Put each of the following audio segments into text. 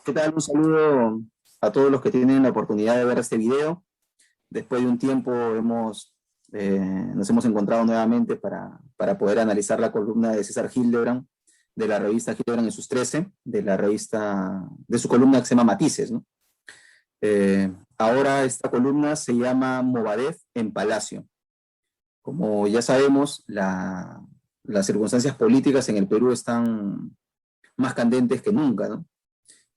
¿Qué tal? Un saludo a todos los que tienen la oportunidad de ver este video. Después de un tiempo nos hemos encontrado nuevamente para poder analizar la columna de César Hildebrand, de la revista Hildebrand en sus 13, de su columna que se llama Matices, ¿no? Ahora esta columna se llama Movadef en Palacio. Como ya sabemos, las circunstancias políticas en el Perú están más candentes que nunca, ¿no?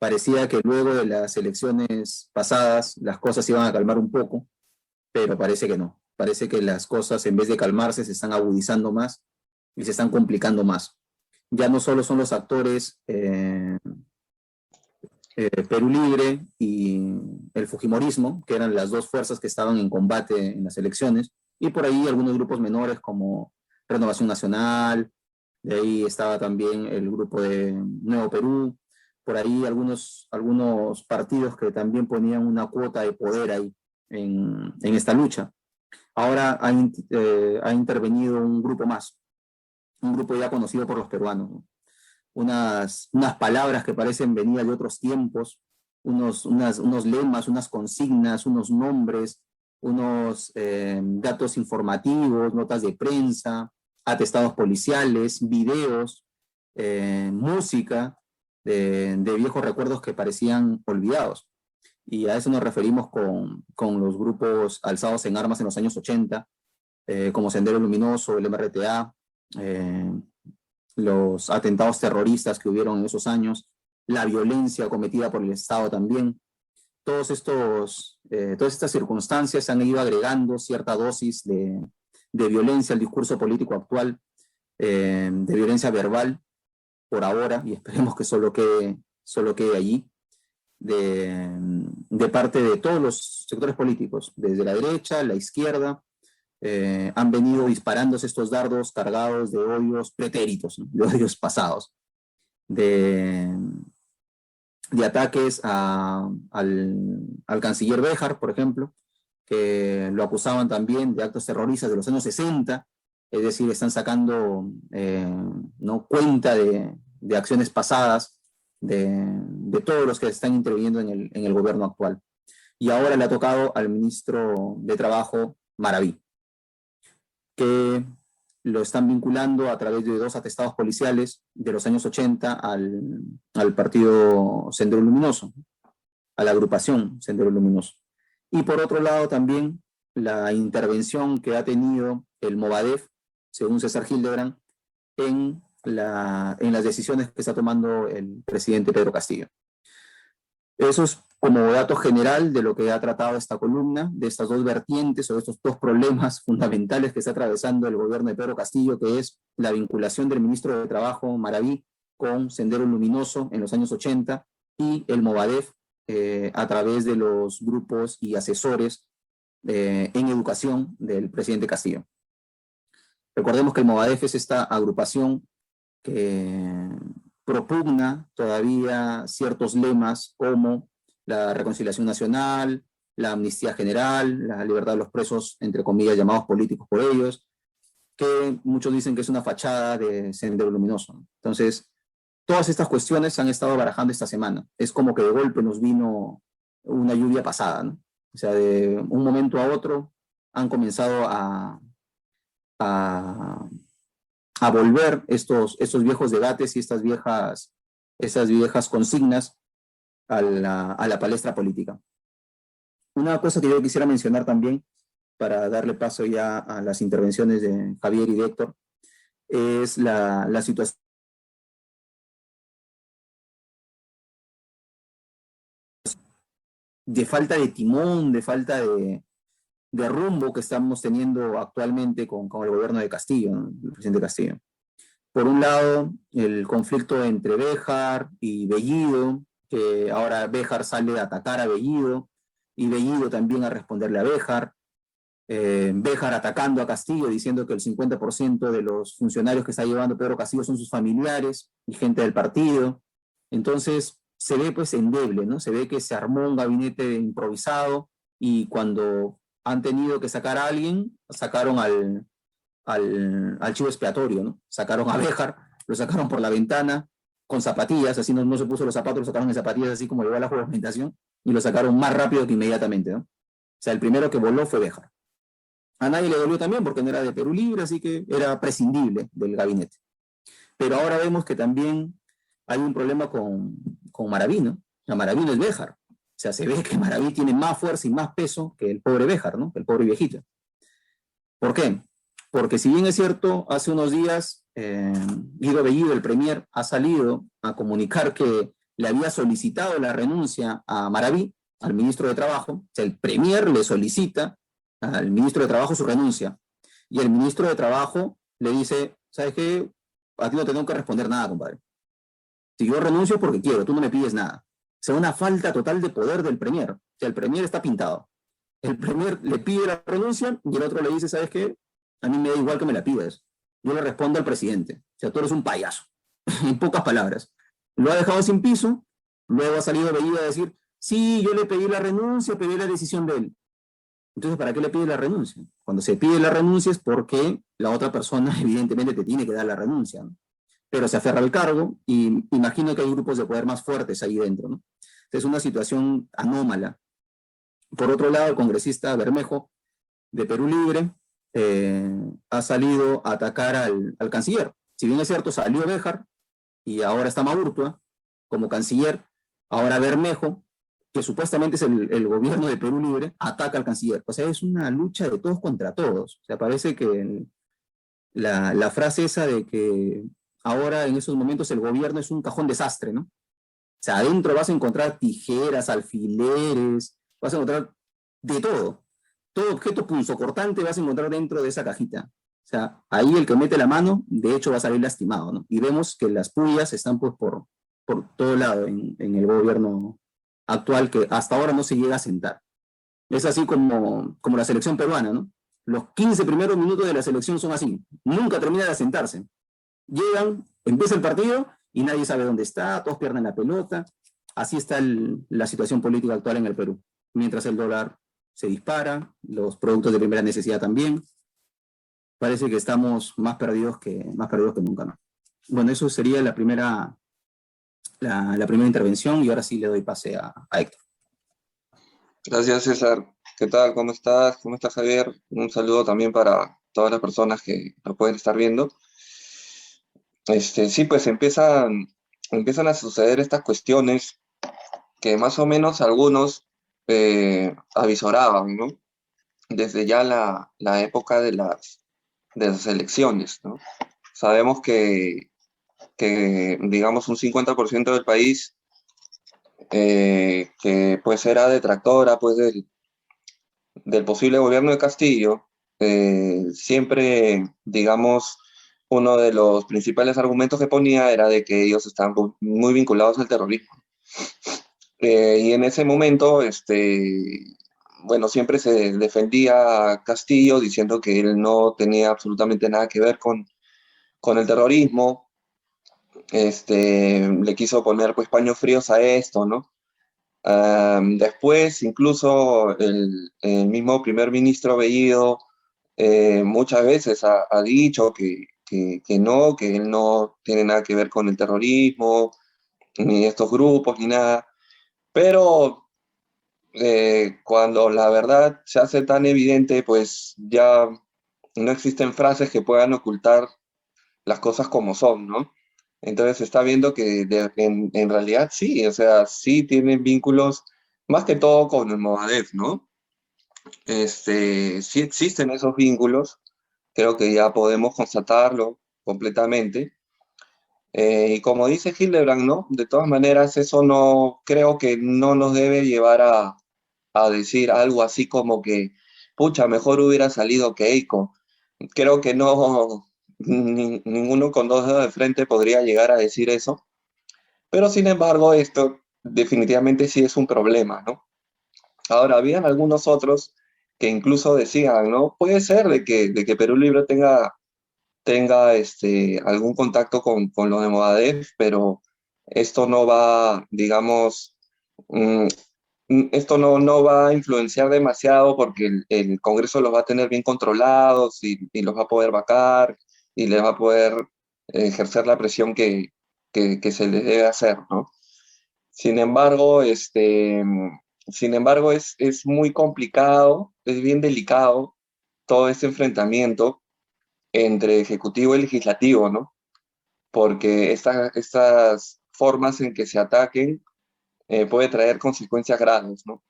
Parecía que luego de las elecciones pasadas las cosas iban a calmar un poco, pero parece que no. Parece que las cosas, en vez de calmarse, se están agudizando más y se están complicando más. Ya no solo son los actores Perú Libre y el Fujimorismo, que eran las dos fuerzas que estaban en combate en las elecciones, y por ahí algunos grupos menores como Renovación Nacional, de ahí estaba también el grupo de Nuevo Perú, por ahí algunos partidos que también ponían una cuota de poder ahí en esta lucha. Ahora ha intervenido un grupo más, un grupo ya conocido por los peruanos, ¿no? Unas palabras que parecen venir de otros tiempos, unos lemas, unas consignas, unos nombres, unos datos informativos, notas de prensa, atestados policiales, videos, música de viejos recuerdos que parecían olvidados. Y a eso nos referimos con los grupos alzados en armas en los años 80, como Sendero Luminoso, el MRTA, los atentados terroristas que hubieron en esos años, la violencia cometida por el Estado también. Todas estas circunstancias han ido agregando cierta dosis de violencia al discurso político actual, de violencia verbal por ahora, y esperemos que solo quede allí, de parte de todos los sectores políticos, desde la derecha, la izquierda. Han venido disparándose estos dardos cargados de odios pretéritos, ¿no? De odios pasados, de ataques al canciller Béjar, por ejemplo, que lo acusaban también de actos terroristas de los años 60, es decir, están sacando ¿no? cuenta de acciones pasadas de todos los que están interviniendo en el gobierno actual. Y ahora le ha tocado al ministro de Trabajo, Maraví, que lo están vinculando a través de dos atestados policiales de los años 80 al partido Sendero Luminoso, a la agrupación Sendero Luminoso. Y por otro lado también la intervención que ha tenido el Movadef, según César Hildebrand, en las decisiones que está tomando el presidente Pedro Castillo. Eso es como dato general de lo que ha tratado esta columna, de estas dos vertientes o de estos dos problemas fundamentales que está atravesando el gobierno de Pedro Castillo, que es la vinculación del ministro de Trabajo, Maraví, con Sendero Luminoso en los años 80 y el Movadef a través de los grupos y asesores en educación del presidente Castillo. Recordemos que el Movadef es esta agrupación que propugna todavía ciertos lemas como la reconciliación nacional, la amnistía general, la libertad de los presos, entre comillas, llamados políticos por ellos, que muchos dicen que es una fachada de Sendero Luminoso. Entonces, todas estas cuestiones se han estado barajando esta semana. Es como que de golpe nos vino una lluvia pasada, ¿no? O sea, de un momento a otro han comenzado a volver estos viejos debates y esas viejas consignas a la palestra política. Una cosa que yo quisiera mencionar también, para darle paso ya a las intervenciones de Javier y de Héctor, es la situación de falta de timón, de falta de rumbo que estamos teniendo actualmente con el gobierno de Castillo, ¿no? El presidente Castillo. Por un lado, el conflicto entre Béjar y Bellido, que ahora Béjar sale a atacar a Bellido, y Bellido también a responderle a Béjar. Béjar atacando a Castillo, diciendo que el 50% de los funcionarios que está llevando Pedro Castillo son sus familiares y gente del partido. Entonces, se ve pues endeble, ¿no? Se ve que se armó un gabinete improvisado y cuando han tenido que sacar a alguien, sacaron al chivo expiatorio, ¿no? Sacaron a Béjar, lo sacaron por la ventana, con zapatillas, así no se puso los zapatos, lo sacaron en zapatillas, así como llegó a la juramentación, y lo sacaron más rápido que inmediatamente, ¿no? O sea, el primero que voló fue Béjar. A nadie le dolió también porque no era de Perú Libre, así que era prescindible del gabinete. Pero ahora vemos que también hay un problema con Maraví, ¿no? O sea, Maraví no es Béjar. O sea, se ve que Maraví tiene más fuerza y más peso que el pobre Béjar, ¿no? Que el pobre viejito. ¿Por qué? Porque si bien es cierto, hace unos días Guido Bellido, el premier, ha salido a comunicar que le había solicitado la renuncia a Maraví, al ministro de Trabajo. O sea, el premier le solicita al ministro de Trabajo su renuncia. Y el ministro de Trabajo le dice, ¿sabes qué? A ti no te tengo que responder nada, compadre. Si yo renuncio es porque quiero, tú no me pides nada. O sea, una falta total de poder del premier. O sea, el premier está pintado. El premier le pide la renuncia y el otro le dice, ¿sabes qué? A mí me da igual que me la pidas. Yo le respondo al presidente. O sea, tú eres un payaso. En pocas palabras. Lo ha dejado sin piso, luego ha salido Bellido a decir, sí, yo le pedí la renuncia, pedí la decisión de él. Entonces, ¿para qué le pide la renuncia? Cuando se pide la renuncia es porque la otra persona evidentemente te tiene que dar la renuncia, ¿no? Pero se aferra al cargo y imagino que hay grupos de poder más fuertes ahí dentro, ¿no? Es una situación anómala. Por otro lado, el congresista Bermejo de Perú Libre ha salido a atacar al canciller. Si bien es cierto, salió Béjar y ahora está Maurtua como canciller, ahora Bermejo, que supuestamente es el gobierno de Perú Libre, ataca al canciller. O sea, es una lucha de todos contra todos. O sea, parece que la frase esa de que ahora en esos momentos el gobierno es un cajón desastre, ¿no? O sea, adentro vas a encontrar tijeras, alfileres, vas a encontrar de todo. Todo objeto punzocortante vas a encontrar dentro de esa cajita. O sea, ahí el que mete la mano, de hecho, va a salir lastimado, ¿no? Y vemos que las pullas están pues por todo lado en el gobierno actual que hasta ahora no se llega a sentar. Es así como la selección peruana, ¿no? Los 15 primeros minutos de la selección son así. Nunca termina de asentarse. Llegan, empieza el partido y nadie sabe dónde está, todos pierden la pelota. Así está la situación política actual en el Perú. Mientras el dólar se dispara, los productos de primera necesidad también. Parece que estamos más perdidos que nunca, ¿no? Bueno, eso sería la primera intervención y ahora sí le doy pase a Héctor. Gracias, César. ¿Qué tal? ¿Cómo estás? ¿Cómo estás, Javier? Un saludo también para todas las personas que lo pueden estar viendo. Sí, pues empiezan a suceder estas cuestiones que más o menos algunos avisoraban, ¿no? Desde ya la época de las elecciones, ¿no? Sabemos que digamos, un 50% del país que pues era detractora pues del posible gobierno de Castillo, siempre, digamos, uno de los principales argumentos que ponía era de que ellos estaban muy vinculados al terrorismo. Y en ese momento, bueno, siempre se defendía a Castillo diciendo que él no tenía absolutamente nada que ver con el terrorismo. Le quiso poner pues paños fríos a esto, ¿no? Después, incluso el mismo primer ministro Bellido muchas veces ha dicho que no, que él no tiene nada que ver con el terrorismo, ni estos grupos, ni nada. Pero cuando la verdad se hace tan evidente, pues ya no existen frases que puedan ocultar las cosas como son, ¿no? Entonces se está viendo que en realidad sí, o sea, sí tienen vínculos, más que todo con el Movadef, ¿no? Sí existen esos vínculos, creo que ya podemos constatarlo completamente. Y como dice Hildebrand, ¿no? De todas maneras, eso no, creo que no nos debe llevar a decir algo así como que, pucha, mejor hubiera salido Keiko. Creo que no, ninguno con dos dedos de frente podría llegar a decir eso, pero sin embargo esto definitivamente sí es un problema, ¿no? Ahora, habían algunos otros que incluso decían, ¿no? Puede ser de que Perú Libre tenga algún contacto con lo de Movadef, pero esto no va, digamos, mm, esto no va a influenciar demasiado porque el Congreso los va a tener bien controlados y los va a poder vacar y les va a poder ejercer la presión que se les debe hacer, ¿no? Sin embargo, es muy complicado, es bien delicado todo este enfrentamiento entre ejecutivo y legislativo, ¿no? Porque estas formas en que se ataquen puede traer consecuencias graves, ¿no?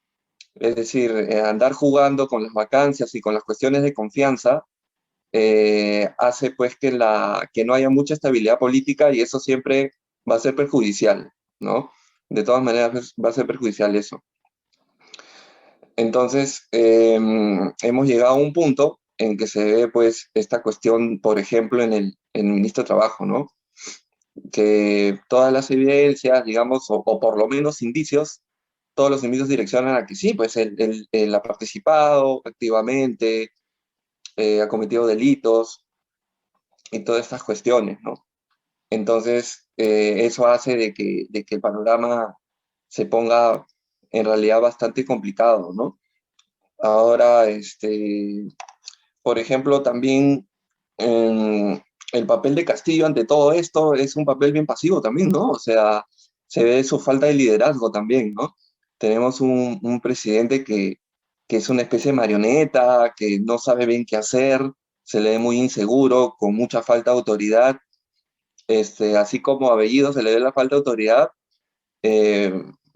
Es decir, andar jugando con las vacancias y con las cuestiones de confianza hace pues que no haya mucha estabilidad política y eso siempre va a ser perjudicial, ¿no? De todas maneras va a ser perjudicial eso. Entonces, hemos llegado a un punto en que se ve pues esta cuestión, por ejemplo, en el ministro de Trabajo, ¿no? Que todas las evidencias, digamos, o por lo menos indicios, todos los indicios direccionan a que sí, pues él ha participado activamente, ha cometido delitos y todas estas cuestiones, ¿no? Entonces, eso hace de que el panorama se ponga en realidad bastante complicado, ¿no? Ahora, por ejemplo, también el papel de Castillo ante todo esto es un papel bien pasivo también, ¿no? O sea, se ve su falta de liderazgo también, ¿no? Tenemos un presidente que es una especie de marioneta, que no sabe bien qué hacer, se le ve muy inseguro, con mucha falta de autoridad, así como a Bellido se le ve la falta de autoridad, eh,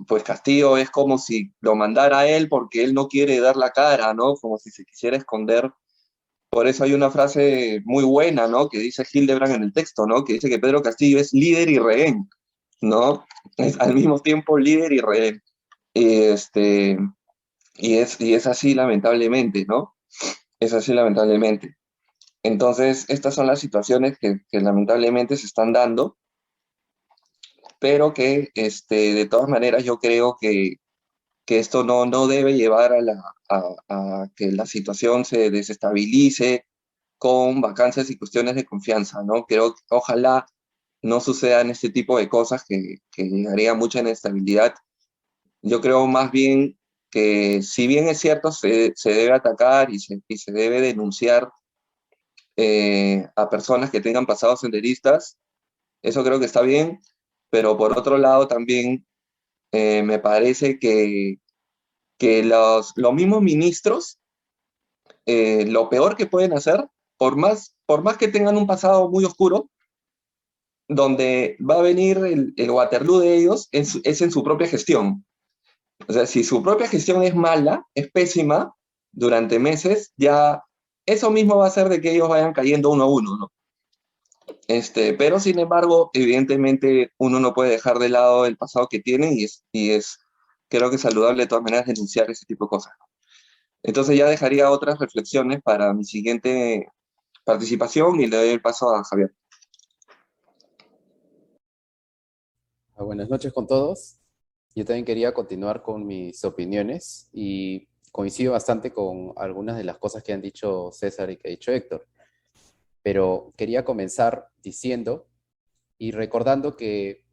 pues Castillo es como si lo mandara a él porque él no quiere dar la cara, ¿no? Como si se quisiera esconder. Por eso hay una frase muy buena, ¿no? Que dice Hildebrand en el texto, ¿no? Que dice que Pedro Castillo es líder y rehén, ¿no? Es al mismo tiempo líder y rehén. Y, y es así lamentablemente, ¿no? Es así lamentablemente. Entonces, estas son las situaciones que lamentablemente se están dando, pero que de todas maneras yo creo que esto no debe llevar a que la situación se desestabilice con vacancias y cuestiones de confianza, ¿no? Creo que ojalá no sucedan este tipo de cosas que llegaría a mucha inestabilidad. Yo creo más bien que si bien es cierto, se debe atacar y se debe denunciar a personas que tengan pasados senderistas, eso creo que está bien, pero por otro lado también me parece que los mismos ministros, lo peor que pueden hacer, por más que tengan un pasado muy oscuro, donde va a venir el Waterloo de ellos es en su propia gestión. O sea, si su propia gestión es mala, es pésima, durante meses, ya eso mismo va a hacer de que ellos vayan cayendo uno a uno, ¿no? Pero sin embargo, evidentemente uno no puede dejar de lado el pasado que tiene y es creo que saludable de todas maneras denunciar ese tipo de cosas. Entonces ya dejaría otras reflexiones para mi siguiente participación y le doy el paso a Javier. Buenas noches con todos. Yo también quería continuar con mis opiniones y coincido bastante con algunas de las cosas que han dicho César y que ha dicho Héctor. Pero quería comenzar diciendo y recordando que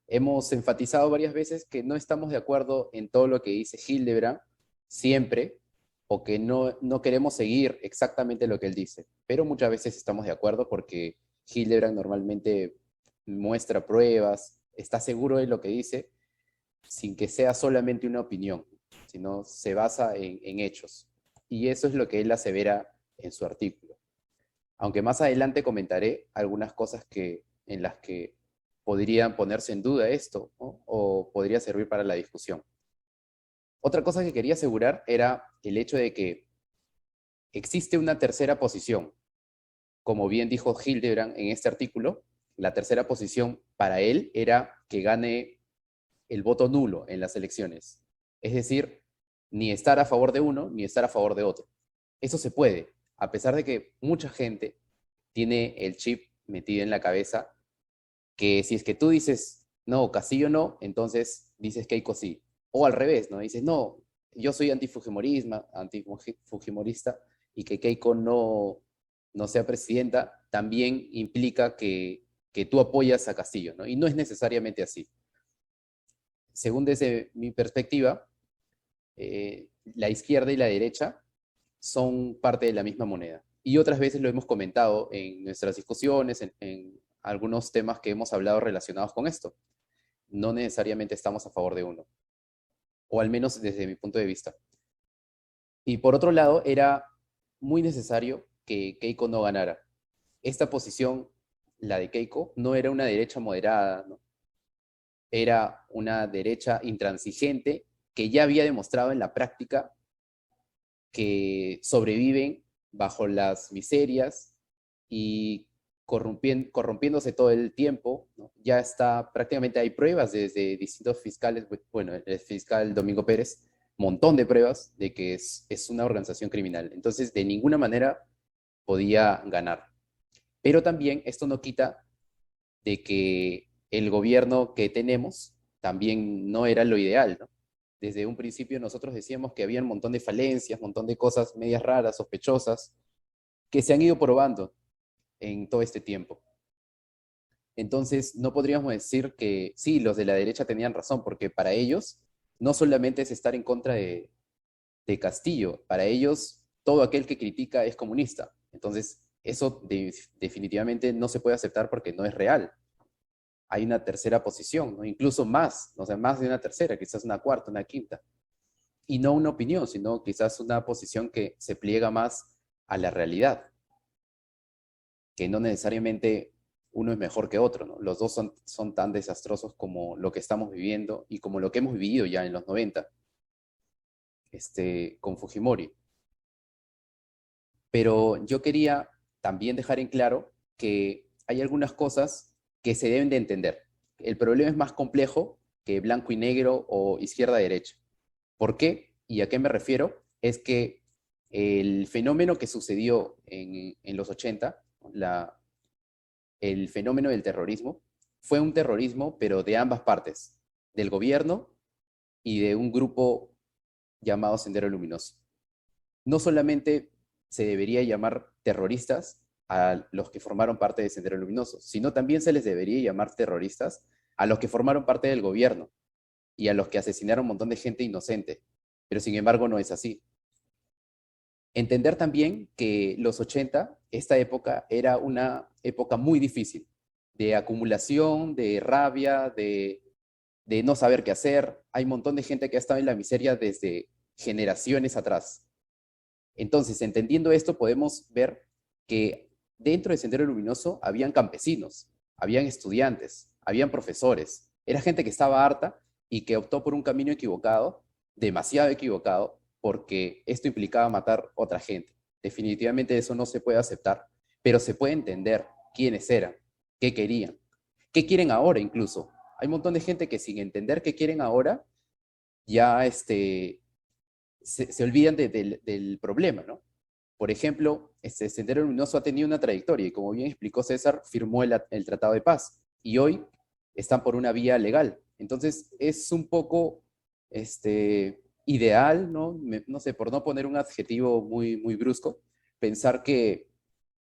hemos enfatizado varias veces que no estamos de acuerdo en todo lo que dice Hildebrand siempre, o que no queremos seguir exactamente lo que él dice, pero muchas veces estamos de acuerdo porque Hildebrand normalmente muestra pruebas, está seguro de lo que dice, sin que sea solamente una opinión, sino se basa en hechos. Y eso es lo que él asevera en su artículo. Aunque más adelante comentaré algunas cosas en las que podrían ponerse en duda esto, ¿no? O podría servir para la discusión. Otra cosa que quería asegurar era el hecho de que existe una tercera posición. Como bien dijo Hildebrand en este artículo, la tercera posición para él era que gane el voto nulo en las elecciones. Es decir, ni estar a favor de uno ni estar a favor de otro. Eso se puede, a pesar de que mucha gente tiene el chip metido en la cabeza que si es que tú dices, no, Castillo no, entonces dices Keiko sí. O al revés, ¿no? Dices, no, yo soy antifujimorista y que Keiko no sea presidenta, también implica que tú apoyas a Castillo, ¿no? Y no es necesariamente así. Según desde mi perspectiva, la izquierda y la derecha son parte de la misma moneda. Y otras veces lo hemos comentado en nuestras discusiones, en algunos temas que hemos hablado relacionados con esto. No necesariamente estamos a favor de uno, o al menos desde mi punto de vista. Y por otro lado, era muy necesario que Keiko no ganara. Esta posición, la de Keiko, no era una derecha moderada, ¿no? Era una derecha intransigente que ya había demostrado en la práctica que sobreviven bajo las miserias y corrompiéndose todo el tiempo, ¿no? Ya está, prácticamente hay pruebas desde distintos fiscales, bueno, el fiscal Domingo Pérez, montón de pruebas de que es una organización criminal. Entonces, de ninguna manera podía ganar. Pero también esto no quita de que el gobierno que tenemos también no era lo ideal, ¿no? Desde un principio nosotros decíamos que había un montón de falencias, un montón de cosas medias raras, sospechosas, que se han ido probando en todo este tiempo. Entonces, no podríamos decir que sí, los de la derecha tenían razón, porque para ellos no solamente es estar en contra de Castillo, para ellos todo aquel que critica es comunista. Entonces, eso definitivamente no se puede aceptar porque no es real. Hay una tercera posición, ¿no? Incluso más, o sea, más de una tercera, quizás una cuarta, una quinta. Y no una opinión, sino quizás una posición que se pliega más a la realidad, que no necesariamente uno es mejor que otro, ¿no? Los dos son tan desastrosos como lo que estamos viviendo y como lo que hemos vivido ya en los 90, con Fujimori. Pero yo quería también dejar en claro que hay algunas cosas que se deben de entender. El problema es más complejo que blanco y negro o izquierda-derecha. ¿Por qué? ¿Y a qué me refiero? Es que el fenómeno que sucedió en los 80, el fenómeno del terrorismo, fue un terrorismo, pero de ambas partes, del gobierno y de un grupo llamado Sendero Luminoso. No solamente se debería llamar terroristas a los que formaron parte de Sendero Luminoso, sino también se les debería llamar terroristas a los que formaron parte del gobierno y a los que asesinaron un montón de gente inocente. Pero sin embargo no es así. Entender también que los 80, esta época, era una época muy difícil, de acumulación, de rabia, de no saber qué hacer. Hay un montón de gente que ha estado en la miseria desde generaciones atrás. Entonces, entendiendo esto, podemos ver que dentro de Sendero Luminoso habían campesinos, habían estudiantes, habían profesores. Era gente que estaba harta y que optó por un camino equivocado, demasiado equivocado, porque esto implicaba matar otra gente. Definitivamente eso no se puede aceptar, pero se puede entender quiénes eran, qué querían, qué quieren ahora incluso. Hay un montón de gente que sin entender qué quieren ahora, ya se olvidan del problema, ¿no? Por ejemplo, Sendero Luminoso ha tenido una trayectoria y como bien explicó César, firmó el Tratado de Paz y hoy están por una vía legal. Entonces es un poco ideal, ¿no? No sé, por no poner un adjetivo muy, muy brusco, pensar que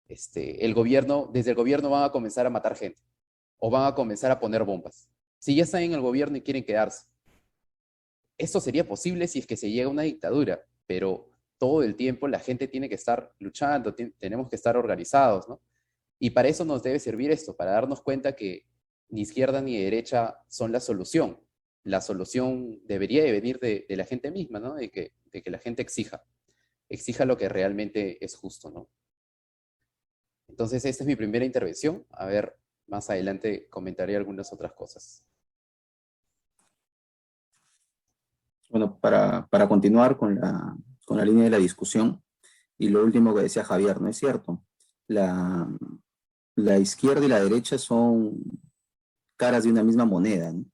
desde el gobierno van a comenzar a matar gente o van a comenzar a poner bombas. Si ya están en el gobierno y quieren quedarse. Esto sería posible si es que se llega a una dictadura, pero todo el tiempo la gente tiene que estar luchando, tenemos que estar organizados, ¿no? Y para eso nos debe servir esto, para darnos cuenta que ni izquierda ni derecha son la solución. La solución debería de venir de la gente misma, ¿no? De que la gente exija lo que realmente es justo, ¿no? Entonces, esta es mi primera intervención. A ver, más adelante comentaré algunas otras cosas. Bueno, para continuar con la línea de la discusión, y lo último que decía Javier, ¿no es cierto? La izquierda y la derecha son caras de una misma moneda, ¿no?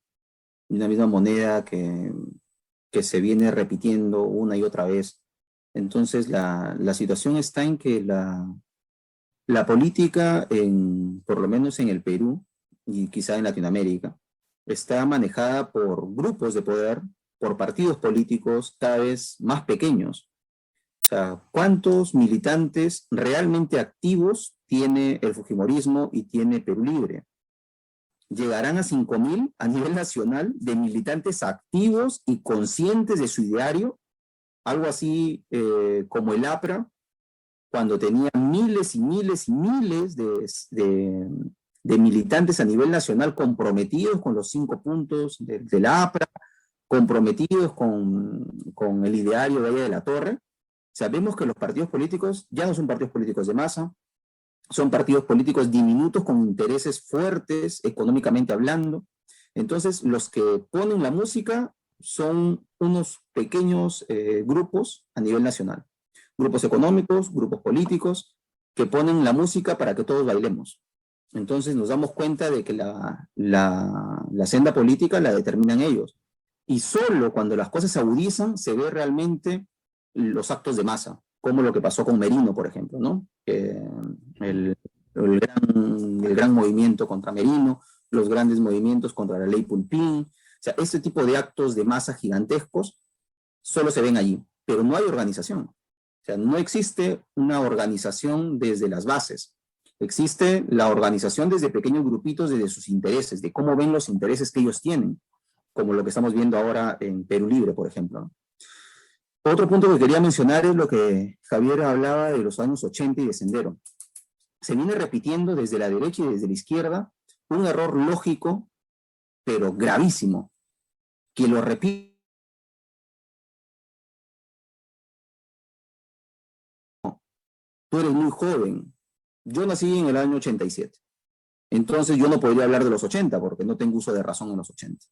Una misma moneda que se viene repitiendo una y otra vez. Entonces, la situación está en que la política, por lo menos en el Perú y quizá en Latinoamérica, está manejada por grupos de poder, por partidos políticos cada vez más pequeños. O sea, ¿cuántos militantes realmente activos tiene el Fujimorismo y tiene Perú Libre? Llegarán a 5.000 a nivel nacional de militantes activos y conscientes de su ideario, algo así como el APRA, cuando tenía miles y miles y miles de militantes a nivel nacional comprometidos con los 5 puntos de la APRA, comprometidos con el ideario de Valle de la Torre. Sabemos que los partidos políticos ya no son partidos políticos de masa, son partidos políticos diminutos con intereses fuertes, económicamente hablando. Entonces, los que ponen la música son unos pequeños grupos a nivel nacional. Grupos económicos, grupos políticos, que ponen la música para que todos bailemos. Entonces nos damos cuenta de que la senda política la determinan ellos. Y solo cuando las cosas se agudizan se ve realmente los actos de masa, como lo que pasó con Merino, por ejemplo, ¿no? El gran movimiento contra Merino, los grandes movimientos contra la ley Pulpín. O sea, este tipo de actos de masa gigantescos solo se ven allí, pero no hay organización. O sea, no existe una organización desde las bases. Existe la organización desde pequeños grupitos, desde sus intereses, de cómo ven los intereses que ellos tienen, como lo que estamos viendo ahora en Perú Libre, por ejemplo. Otro punto que quería mencionar es lo que Javier hablaba de los años 80 y de Sendero. Se viene repitiendo desde la derecha y desde la izquierda un error lógico, pero gravísimo, que lo repite. Tú eres muy joven. Yo nací en el año 87. Entonces yo no podría hablar de los 80 porque no tengo uso de razón en los 80.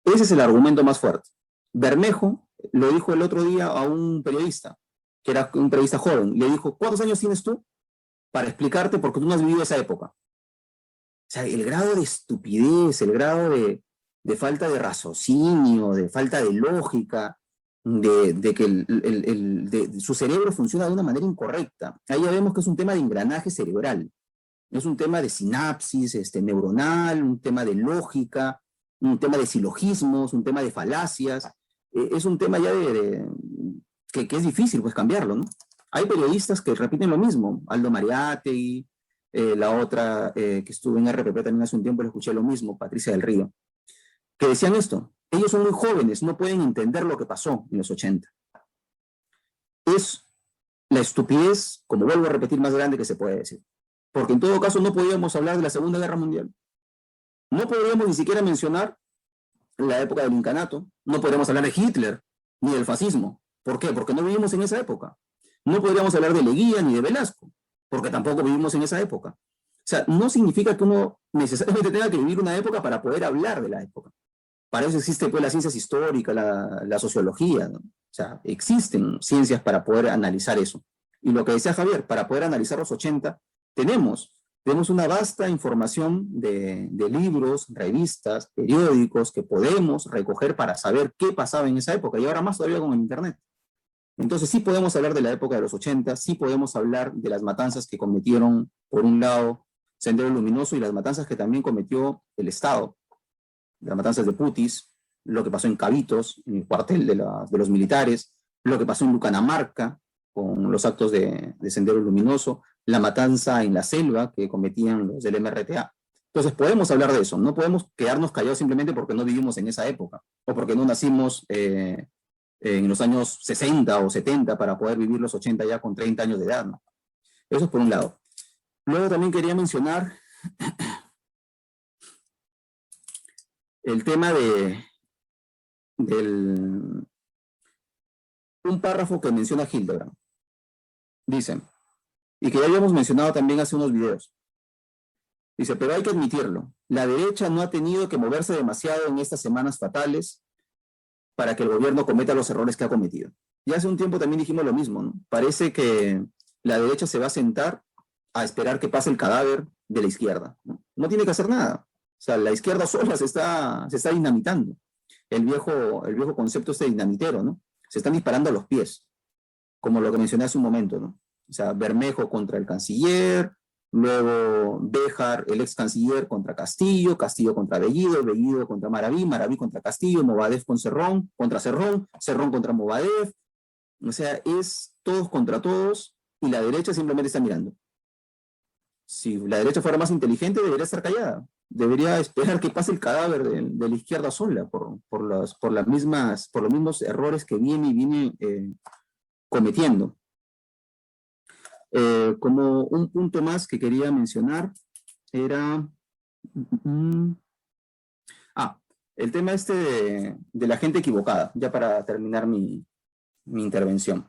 Ese es el argumento más fuerte. Bermejo lo dijo el otro día a un periodista, que era un periodista joven. Le dijo, ¿cuántos años tienes tú para explicarte porque tú no has vivido esa época? O sea, el grado de estupidez, el grado de falta de raciocinio, de falta de lógica, de que su cerebro funciona de una manera incorrecta. Ahí ya vemos que es un tema de engranaje cerebral. Es un tema de sinapsis neuronal, un tema de lógica, un tema de silogismos, un tema de falacias. Es un tema ya que es difícil pues cambiarlo, ¿no? Hay periodistas que repiten lo mismo. Aldo Mariátegui, la otra que estuvo en RPP también hace un tiempo, le escuché lo mismo, Patricia del Río, que decían esto. Ellos son muy jóvenes, no pueden entender lo que pasó en los 80. Es la estupidez, como vuelvo a repetir, más grande que se puede decir. Porque en todo caso no podíamos hablar de la Segunda Guerra Mundial. No podríamos ni siquiera mencionar la época del incanato. No podríamos hablar de Hitler ni del fascismo. ¿Por qué? Porque no vivimos en esa época. No podríamos hablar de Leguía ni de Velasco, porque tampoco vivimos en esa época. O sea, no significa que uno necesariamente tenga que vivir una época para poder hablar de la época. Para eso existe pues las ciencias históricas, la sociología, ¿no? O sea, existen ciencias para poder analizar eso. Y lo que decía Javier, para poder analizar los 80, tenemos una vasta información de libros, revistas, periódicos que podemos recoger para saber qué pasaba en esa época, y ahora más todavía con el Internet. Entonces sí podemos hablar de la época de los 80, sí podemos hablar de las matanzas que cometieron, por un lado, Sendero Luminoso, y las matanzas que también cometió el Estado, las matanzas de Putis, lo que pasó en Cabitos, en el cuartel de los militares, lo que pasó en Lucanamarca, con los actos de Sendero Luminoso, la matanza en la selva que cometían los del MRTA. Entonces podemos hablar de eso, no podemos quedarnos callados simplemente porque no vivimos en esa época, o porque no nacimos en los años 60 o 70 para poder vivir los 80 ya con 30 años de edad, ¿no? Eso es por un lado. Luego también quería mencionar el tema un párrafo que menciona Hildebrand. Dice, y que ya habíamos mencionado también hace unos videos. Dice, pero hay que admitirlo, la derecha no ha tenido que moverse demasiado en estas semanas fatales para que el gobierno cometa los errores que ha cometido. Ya hace un tiempo también dijimos lo mismo, ¿no? Parece que la derecha se va a sentar a esperar que pase el cadáver de la izquierda, ¿no? No tiene que hacer nada. O sea, la izquierda sola se está dinamitando. El viejo concepto dinamitero, ¿no? Se están disparando a los pies, como lo que mencioné hace un momento, ¿no? O sea, Bermejo contra el canciller, luego Béjar, el ex canciller, contra Castillo, Castillo contra Bellido, Bellido contra Maraví, Maraví contra Castillo, Movadef con Cerrón, contra Cerrón, Cerrón contra Movadef. O sea, es todos contra todos y la derecha simplemente está mirando. Si la derecha fuera más inteligente, debería estar callada. Debería esperar que pase el cadáver de la izquierda sola por los mismos errores que viene cometiendo. Como un punto más que quería mencionar era Mm, Ah, el tema este de la gente equivocada, ya para terminar mi intervención.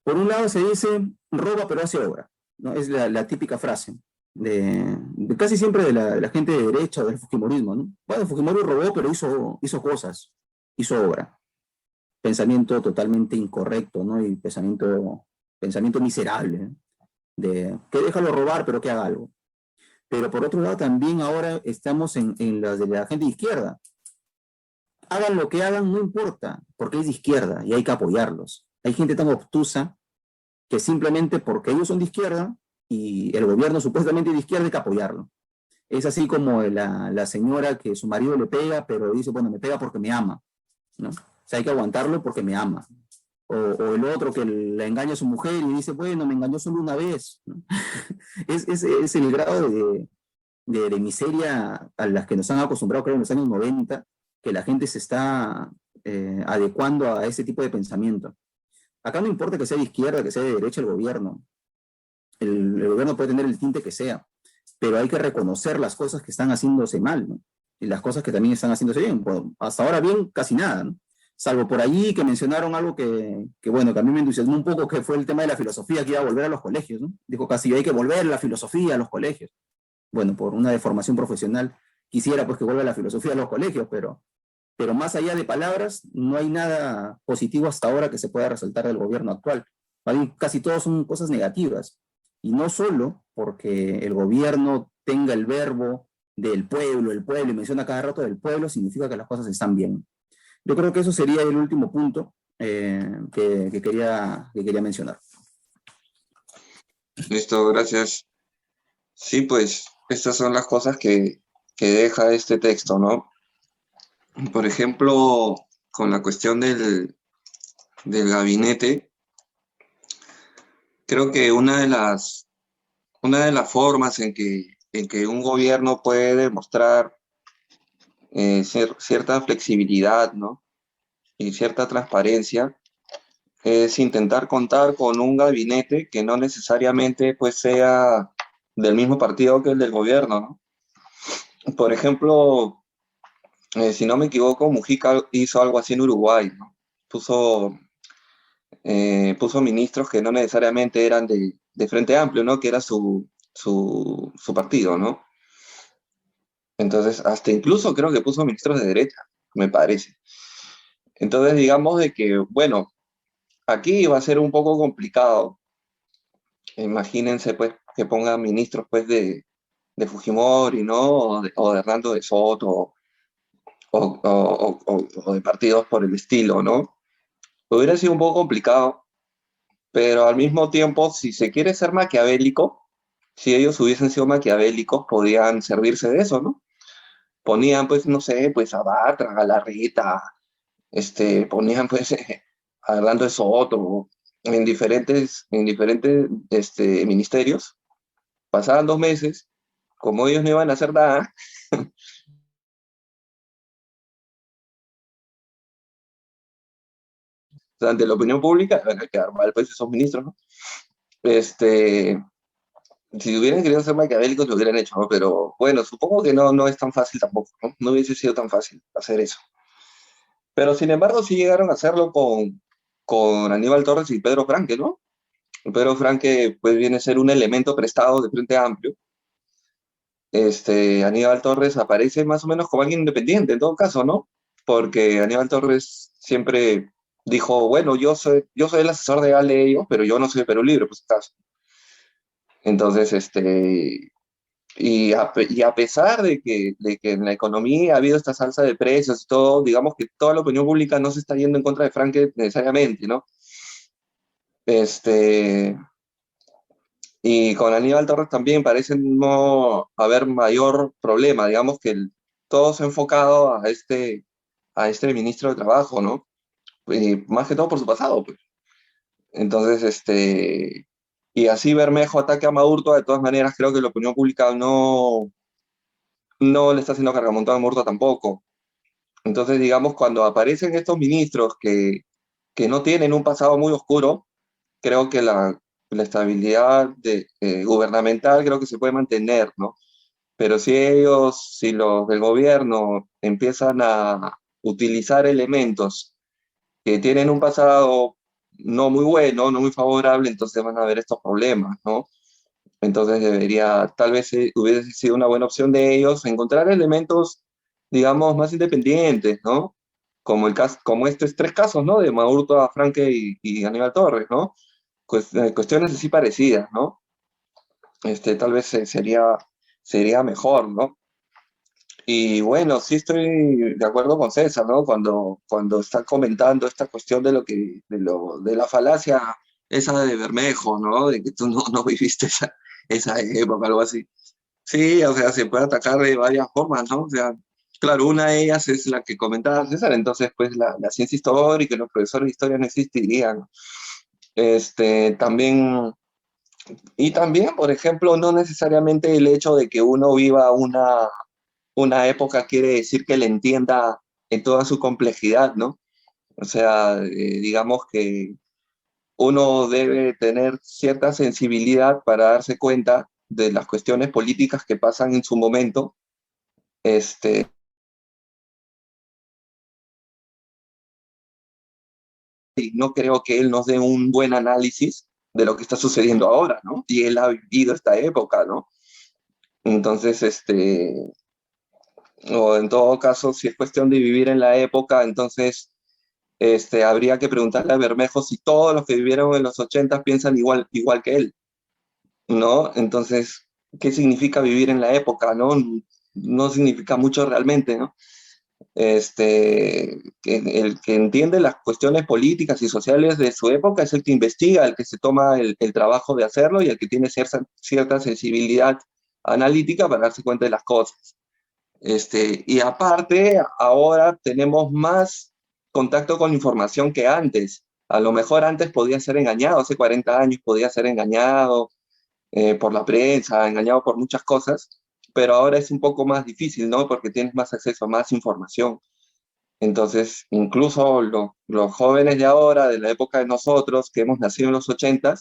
Por un lado se dice, roba pero hace obra, ¿no? Es la típica frase de casi siempre de la gente de derecha o del Fujimorismo, ¿no? Bueno, Fujimori robó pero hizo cosas, hizo obra. Pensamiento totalmente incorrecto, ¿no? Y pensamiento miserable, ¿no? De que déjalo robar pero que haga algo. Pero por otro lado también ahora estamos en las de la gente de izquierda. Hagan lo que hagan, no importa, porque es de izquierda y hay que apoyarlos. Hay gente tan obtusa que simplemente porque ellos son de izquierda y el gobierno supuestamente de izquierda hay que apoyarlo. Es así como la señora que su marido le pega, pero dice, bueno, me pega porque me ama, ¿no? O sea, hay que aguantarlo porque me ama. O el otro que le engaña a su mujer y dice, bueno, me engañó solo una vez, ¿no? Es el grado de miseria a las que nos han acostumbrado, creo, en los años 90, que la gente se está adecuando a ese tipo de pensamiento. Acá no importa que sea de izquierda, que sea de derecha el gobierno. El gobierno puede tener el tinte que sea, pero hay que reconocer las cosas que están haciéndose mal, ¿no? Y las cosas que también están haciéndose bien. Bueno, hasta ahora bien, casi nada, ¿no? Salvo por allí que mencionaron algo bueno, que a mí me entusiasmó un poco, que fue el tema de la filosofía, que iba a volver a los colegios, ¿no? Dijo casi, hay que volver la filosofía a los colegios. Bueno, por una deformación profesional, quisiera pues que vuelva la filosofía a los colegios, pero más allá de palabras, no hay nada positivo hasta ahora que se pueda resaltar del gobierno actual. Casi todos son cosas negativas. Y no solo porque el gobierno tenga el verbo del pueblo, el pueblo, y menciona cada rato del pueblo, significa que las cosas están bien. Yo creo que eso sería el último punto que quería mencionar. Listo, gracias. Sí, pues estas son las cosas que deja este texto, ¿no? Por ejemplo, con la cuestión del gabinete, creo que una de las formas en que un gobierno puede demostrar cierta flexibilidad, ¿no? Y cierta transparencia es intentar contar con un gabinete que no necesariamente pues sea del mismo partido que el del gobierno, ¿no? Por ejemplo, si no me equivoco, Mujica hizo algo así en Uruguay, ¿no? Puso, puso ministros que no necesariamente eran de Frente Amplio, ¿no? Que era su partido, ¿no? Entonces, hasta incluso creo que puso ministros de derecha, me parece. Entonces, digamos de que, bueno, aquí va a ser un poco complicado. Imagínense, pues, que pongan ministros, pues, de Fujimori, ¿no? O de Hernando de Soto, o de partidos por el estilo, ¿no? Hubiera sido un poco complicado, pero al mismo tiempo, si se quiere ser maquiavélico, si ellos hubiesen sido maquiavélicos, podían servirse de eso, ¿no? Ponían, pues, no sé, pues, a Bartra, a Larreta, ponían, pues, hablando de Soto, en diferentes ministerios, pasaban 2 meses, como ellos no iban a hacer nada, ante la opinión pública, van a quedar mal, pues, esos ministros, ¿no? Este, si hubieran querido ser maquiavélicos, lo hubieran hecho, ¿no? Pero bueno, supongo que no es tan fácil tampoco, ¿no? No hubiese sido tan fácil hacer eso. Pero sin embargo, sí llegaron a hacerlo con Aníbal Torres y Pedro Franque, ¿no? Pedro Franque, pues, viene a ser un elemento prestado de Frente Amplio. Aníbal Torres aparece más o menos como alguien independiente, en todo caso, ¿no? Porque Aníbal Torres siempre dijo, bueno, yo soy el asesor de ellos, pero yo no soy de Perú Libre, pues, caso. Entonces, y a pesar de que en la economía ha habido esta salsa de precios y todo, digamos que toda la opinión pública no se está yendo en contra de Franque necesariamente, ¿no? Este, y con Aníbal Torres también parece no haber mayor problema, digamos que todo se ha enfocado a este ministro de Trabajo, ¿no? Más que todo por su pasado, pues. Entonces, y así Bermejo ataque a Maduro, de todas maneras creo que la opinión pública no le está haciendo cargamontón a Maduro tampoco. Entonces, digamos, cuando aparecen estos ministros que no tienen un pasado muy oscuro, creo que la estabilidad gubernamental creo que se puede mantener, ¿no? pero si los del gobierno empiezan a utilizar elementos que tienen un pasado no muy bueno, no muy favorable, entonces van a haber estos problemas, ¿no? Entonces tal vez hubiese sido una buena opción de ellos encontrar elementos, digamos, más independientes, ¿no? Como estos tres casos, ¿no? De Maurto, Franque y Aníbal Torres, ¿no? Cuestiones así parecidas, ¿no? Tal vez sería mejor, ¿no? Y bueno, sí estoy de acuerdo con César, ¿no? Cuando está comentando esta cuestión de la falacia esa de Bermejo, ¿no? De que tú no viviste esa época, algo así. Sí, o sea, se puede atacar de varias formas, ¿no? O sea, claro, una de ellas es la que comentaba César, entonces pues la ciencia histórica y los profesores de historia no existirían. También, y también, por ejemplo, no necesariamente el hecho de que uno viva una época quiere decir que le entienda en toda su complejidad, ¿no? O sea, digamos que uno debe tener cierta sensibilidad para darse cuenta de las cuestiones políticas que pasan en su momento. Y no creo que él nos dé un buen análisis de lo que está sucediendo ahora, ¿no? Y él ha vivido esta época, ¿no? Entonces, o en todo caso, si es cuestión de vivir en la época, entonces habría que preguntarle a Bermejo si todos los que vivieron en los 80 piensan igual que él, ¿no? Entonces, ¿qué significa vivir en la época, no? No significa mucho realmente, ¿no? El que entiende las cuestiones políticas y sociales de su época es el que investiga, el que se toma el trabajo de hacerlo y el que tiene cierta sensibilidad analítica para darse cuenta de las cosas. Y aparte, ahora tenemos más contacto con información que antes. A lo mejor antes podía ser engañado, hace 40 años podía ser engañado por la prensa, engañado por muchas cosas, pero ahora es un poco más difícil, ¿no? Porque tienes más acceso a más información. Entonces, incluso los jóvenes de ahora, de la época de nosotros, que hemos nacido en los 80,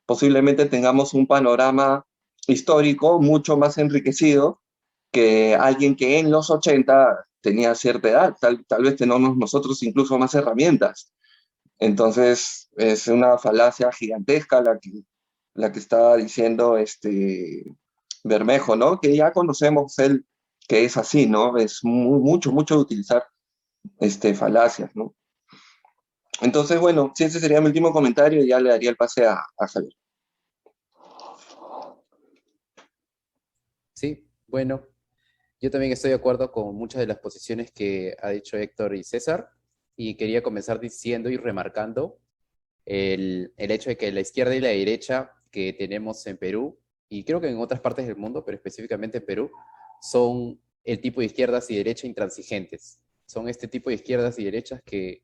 posiblemente tengamos un panorama histórico mucho más enriquecido que alguien que en los 80 tenía cierta edad. Tal vez tenemos nosotros incluso más herramientas. Entonces, es una falacia gigantesca la que está diciendo Bermejo, ¿no? Que ya conocemos él que es así, ¿no? Es mucho de utilizar falacias, ¿no? Entonces, bueno, si ese sería mi último comentario, ya le daría el pase a Javier. Sí, bueno, yo también estoy de acuerdo con muchas de las posiciones que ha dicho Héctor y César, y quería comenzar diciendo y remarcando el hecho de que la izquierda y la derecha que tenemos en Perú, y creo que en otras partes del mundo, pero específicamente en Perú, son el tipo de izquierdas y derecha intransigentes. Son este tipo de izquierdas y derechas que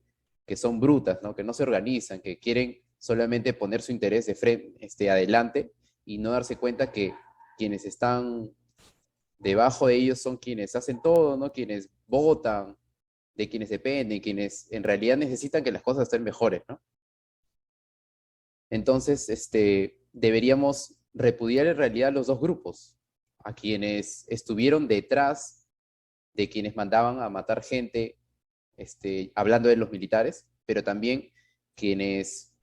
son brutas, ¿no? Que no se organizan, que quieren solamente poner su interés de frente, adelante y no darse cuenta que quienes están debajo de ellos son quienes hacen todo, ¿no? Quienes votan, de quienes dependen, quienes en realidad necesitan que las cosas estén mejores, ¿no? Entonces, deberíamos repudiar en realidad los dos grupos, a quienes estuvieron detrás de quienes mandaban a matar gente, hablando de los militares, pero también quienes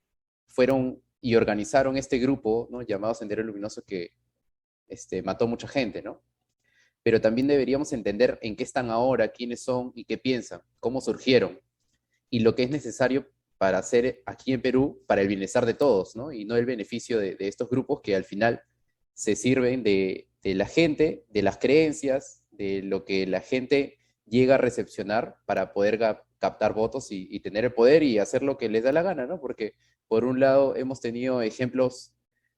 fueron y organizaron este grupo, ¿no? Llamado Sendero Luminoso, que mató mucha gente, ¿no? Pero también deberíamos entender en qué están ahora, quiénes son y qué piensan, cómo surgieron y lo que es necesario para hacer aquí en Perú para el bienestar de todos, ¿no? Y no el beneficio de estos grupos que al final se sirven de la gente, de las creencias, de lo que la gente llega a recepcionar para poder captar votos y tener el poder y hacer lo que les da la gana, ¿no? Porque por un lado hemos tenido ejemplos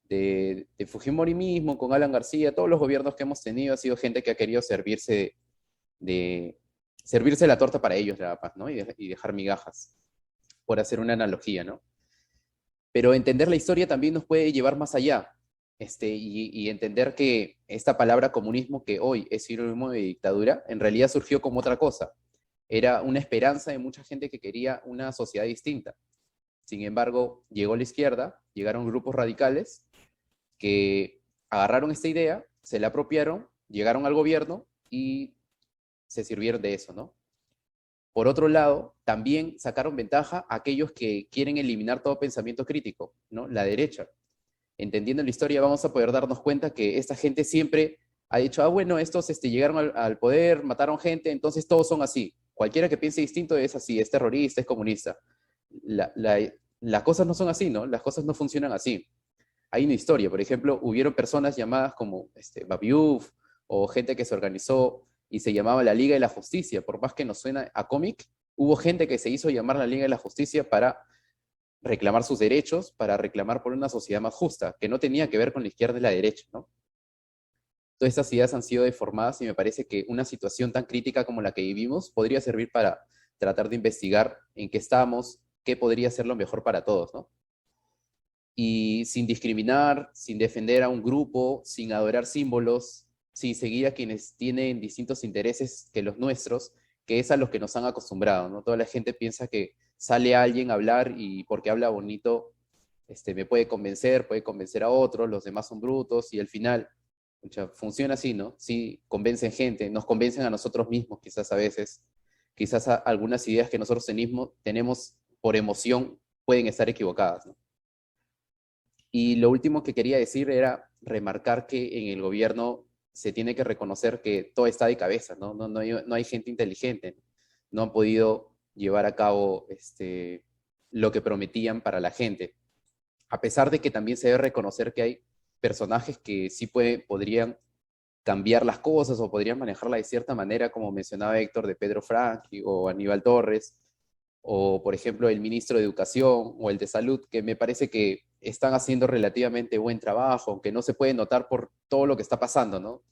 de Fujimori mismo, con Alan García, todos los gobiernos que hemos tenido ha sido gente que ha querido de servirse la torta para ellos, nada más, ¿no? Y dejar migajas, por hacer una analogía, ¿no? Pero entender la historia también nos puede llevar más allá, y entender que esta palabra comunismo, que hoy es sinónimo de dictadura, en realidad surgió como otra cosa. Era una esperanza de mucha gente que quería una sociedad distinta. Sin embargo, llegó la izquierda, llegaron grupos radicales que agarraron esta idea, se la apropiaron llegaron al gobierno y se sirvieron de eso, ¿no? Por otro lado, también sacaron ventaja a aquellos que quieren eliminar todo pensamiento crítico, ¿no? La derecha. Entendiendo la historia, vamos a poder darnos cuenta que esta gente siempre ha dicho, ah, bueno, estos llegaron al poder, mataron gente, entonces todos son así. Cualquiera que piense distinto es así, es terrorista, es comunista. Las cosas no son así, ¿no? Las cosas no funcionan así. Hay una historia, por ejemplo, hubieron personas llamadas como Babiuf, o gente que se organizó y se llamaba la Liga de la Justicia. Por más que nos suena a cómic, hubo gente que se hizo llamar la Liga de la Justicia para reclamar sus derechos, para reclamar por una sociedad más justa, que no tenía que ver con la izquierda y la derecha, ¿no? Todas estas ideas han sido deformadas y me parece que una situación tan crítica como la que vivimos podría servir para tratar de investigar en qué estamos, qué podría ser lo mejor para todos, ¿no? Y sin discriminar, sin defender a un grupo, sin adorar símbolos, sin seguir a quienes tienen distintos intereses que los nuestros, que es a los que nos han acostumbrado, ¿no? Toda la gente piensa que sale alguien a hablar y porque habla bonito, me puede convencer a otros, los demás son brutos y al final, funciona así, ¿no? Sí, convencen gente, nos convencen a nosotros mismos quizás a veces, quizás algunas ideas que nosotros tenemos por emoción pueden estar equivocadas, ¿no? Y lo último que quería decir era remarcar que en el gobierno se tiene que reconocer que todo está de cabeza, ¿no? No hay gente inteligente, no han podido llevar a cabo lo que prometían para la gente. A pesar de que también se debe reconocer que hay personajes que sí podrían cambiar las cosas o podrían manejarla de cierta manera, como mencionaba Héctor, de Pedro Frank o Aníbal Torres, o por ejemplo el ministro de Educación o el de Salud, que me parece que están haciendo relativamente buen trabajo, aunque no se puede notar por todo lo que está pasando, ¿no?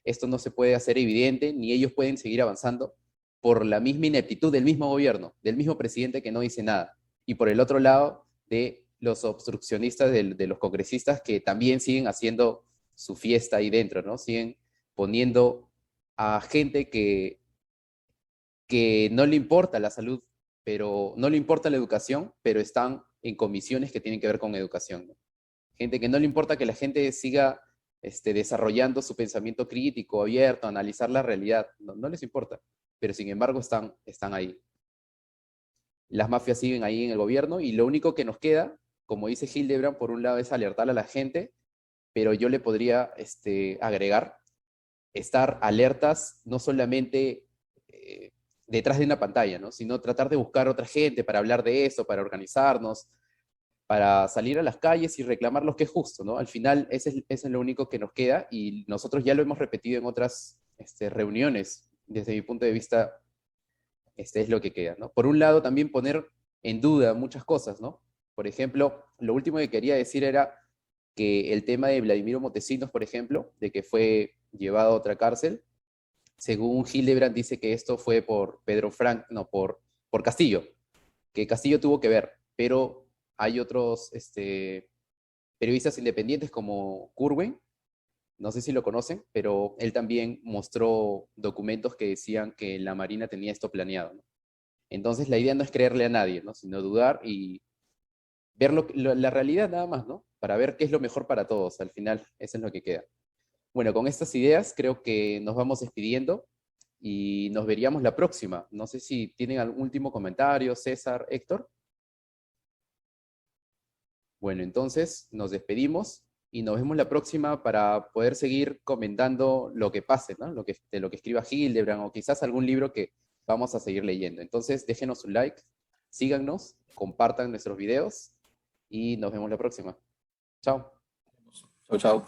Esto no se puede hacer evidente, ni ellos pueden seguir avanzando por la misma ineptitud del mismo gobierno, del mismo presidente que no dice nada. Y por el otro lado, de los obstruccionistas, de los congresistas que también siguen haciendo su fiesta ahí dentro, ¿no? Siguen poniendo a gente que no le importa la salud, pero no le importa la educación, pero están en comisiones que tienen que ver con educación, ¿no? Gente que no le importa que la gente siga desarrollando su pensamiento crítico, abierto, analizar la realidad, no les importa, pero sin embargo están ahí. Las mafias siguen ahí en el gobierno y lo único que nos queda, como dice Hildebrand, por un lado es alertar a la gente, pero yo le podría agregar, estar alertas no solamente detrás de una pantalla, ¿no? Sino tratar de buscar otra gente para hablar de eso, para organizarnos, para salir a las calles y reclamar lo que es justo, ¿no? Al final, ese es lo único que nos queda y nosotros ya lo hemos repetido en otras reuniones. Desde mi punto de vista, es lo que queda, ¿no? Por un lado, también poner en duda muchas cosas, ¿no? Por ejemplo, lo último que quería decir era que el tema de Vladimiro Montesinos, por ejemplo, de que fue llevado a otra cárcel, según Hildebrand dice que esto fue por Pedro Frank, no, por Castillo, que Castillo tuvo que ver, pero hay otros periodistas independientes como Curwen, no sé si lo conocen, pero él también mostró documentos que decían que la Marina tenía esto planeado, ¿no? Entonces la idea no es creerle a nadie, ¿no? Sino dudar y ver la realidad nada más, ¿no? Para ver qué es lo mejor para todos, al final, eso es lo que queda. Bueno, con estas ideas creo que nos vamos despidiendo y nos veríamos la próxima. No sé si tienen algún último comentario, César, Héctor. Bueno, entonces nos despedimos y nos vemos la próxima para poder seguir comentando lo que pase, ¿no? De lo que escriba Hildebrand o quizás algún libro que vamos a seguir leyendo. Entonces, déjenos un like, síganos, compartan nuestros videos y nos vemos la próxima. Chao. Chau, chau.